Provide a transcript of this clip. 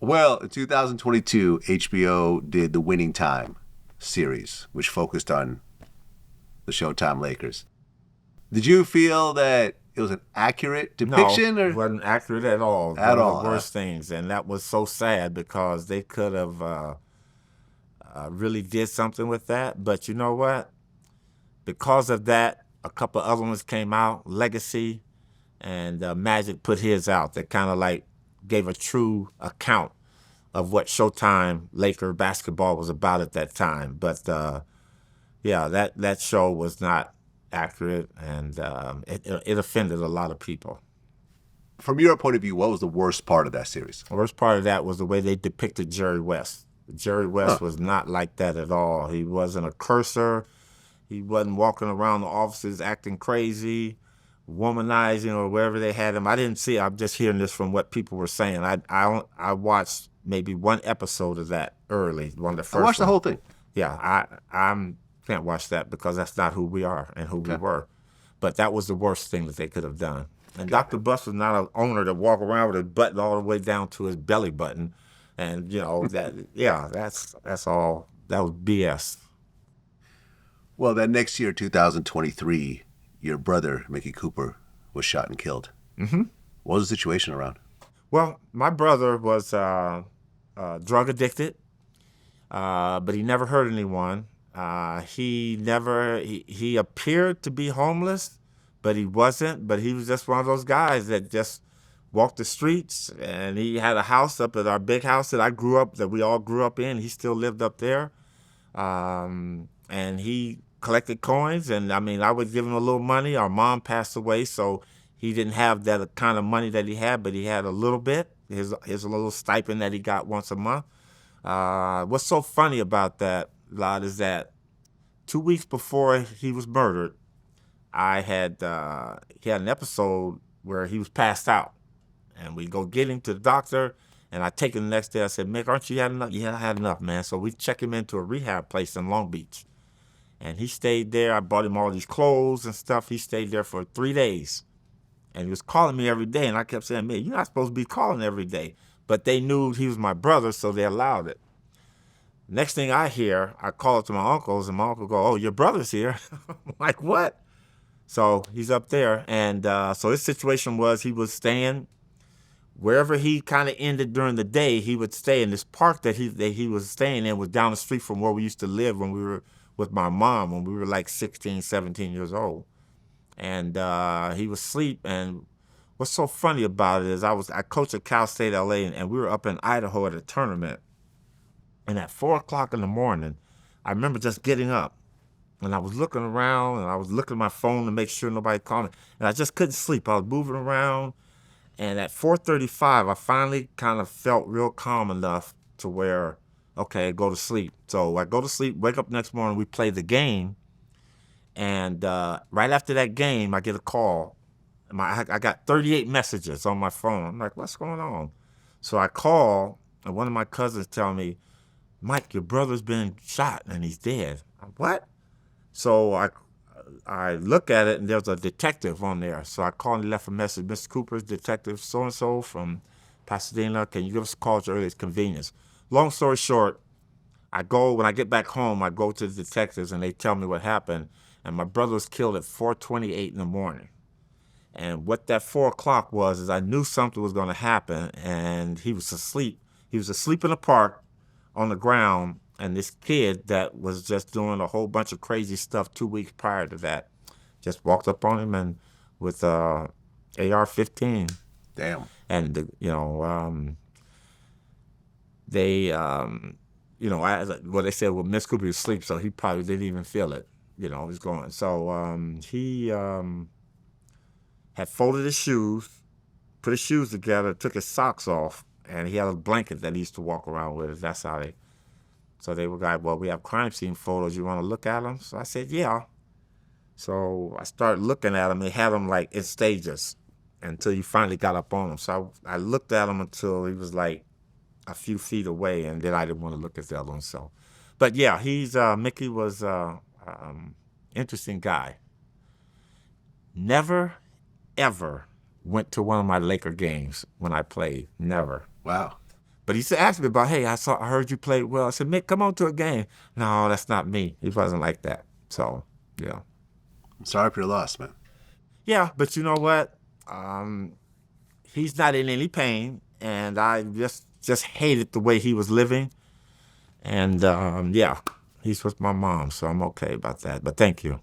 Well, in 2022, HBO did the Winning Time series, which focused on the Showtime Lakers. Did you feel that it was an accurate depiction? No, Or it wasn't accurate at all. at One of all? the worst things, and that was so sad because they could have really did something with that. But you know what? Because of that, a couple other ones came out, Legacy, and Magic put his out that kind of like gave a true account of what Showtime Laker basketball was about at that time. But yeah, that show was not accurate, and it offended a lot of people. From your point of view, what was the worst part of that series? The worst part of that was the way they depicted Jerry West. Jerry West was not like that at all. He wasn't a cursor. He wasn't walking around the offices acting crazy, womanizing, or wherever they had him. I didn't see it. I'm just hearing this from what people were saying. I watched maybe one episode of that early, one of the first. I watched the whole thing. Yeah, I can't watch that because that's not who we are and who we were. But that was the worst thing that they could have done. And Dr. Buss was not an owner to walk around with a button all the way down to his belly button. And, you know, that's all. That was BS. Well, that next year, 2023, your brother, Mickey Cooper, was shot and killed. Mm-hmm. What was the situation around? Well, my brother was drug addicted, but he never hurt anyone. He appeared to be homeless, but he wasn't. But he was just one of those guys that just walked the streets. And he had a house up at our big house that we all grew up in. He still lived up there. And he collected coins. And I mean, I would give him a little money. Our mom passed away, so he didn't have that kind of money that he had, but he had a little bit, his little stipend that he got once a month. What's so funny about that, Lod, is that 2 weeks before he was murdered, he had an episode where he was passed out. And we go get him to the doctor, and I take him the next day. I said, Mick, aren't you had enough? Yeah, I had enough, man. So we check him into a rehab place in Long Beach. And he stayed there. I bought him all these clothes and stuff. He stayed there for 3 days. And he was calling me every day. And I kept saying, man, you're not supposed to be calling every day. But they knew he was my brother, so they allowed it. Next thing I hear, I call up to my uncles, and my uncle go, oh, your brother's here. I'm like, what? So he's up there. And so his situation was he was staying wherever he kind of ended during the day. He would stay in this park that he was staying in was down the street from where we used to live when we were with my mom, when we were like 16, 17 years old. And he was asleep. And what's so funny about it is I coached at Cal State LA, and we were up in Idaho at a tournament. And at 4 o'clock in the morning, I remember just getting up. And I was looking around, and I was looking at my phone to make sure nobody called me. And I just couldn't sleep. I was moving around. And at 4:35, I finally kind of felt real calm enough to where, okay, go to sleep. So I go to sleep, wake up next morning, we play the game. And right after that game, I get a call. I got 38 messages on my phone. I'm like, what's going on? So I call, and one of my cousins tell me, Mike, your brother's been shot and he's dead. What? So I look at it, and there's a detective on there. So I called and left a message. Mr. Cooper's detective so-and-so from Pasadena. Can you give us a call at your earliest convenience? Long story short, when I get back home, I go to the detectives, and they tell me what happened. And my brother was killed at 4:28 in the morning. And what that 4 o'clock was is I knew something was going to happen, and he was asleep. He was asleep in the park on the ground, and this kid that was just doing a whole bunch of crazy stuff 2 weeks prior to that just walked up on him and with AR-15. Damn. And they said, well, Miss Cooper was asleep, so he probably didn't even feel it. He's going. So he had folded his shoes, put his shoes together, took his socks off, and he had a blanket that he used to walk around with. That's how they were like, well, we have crime scene photos. You want to look at them? So I said, yeah. So I started looking at them. They had them like in stages until he finally got up on them. So I looked at him until he was like a few feet away, and then I didn't want to look at the other one. So, but yeah, Mickey was interesting guy. Never, ever went to one of my Laker games when I played. Never. Wow. But he used to ask me about, hey, I heard you played well. I said, Mick, come on to a game. No, that's not me. He wasn't like that. So, yeah. I'm sorry for your loss, man. Yeah, but you know what? He's not in any pain, and I just hated the way he was living. And yeah, he's with my mom, so I'm okay about that. But thank you.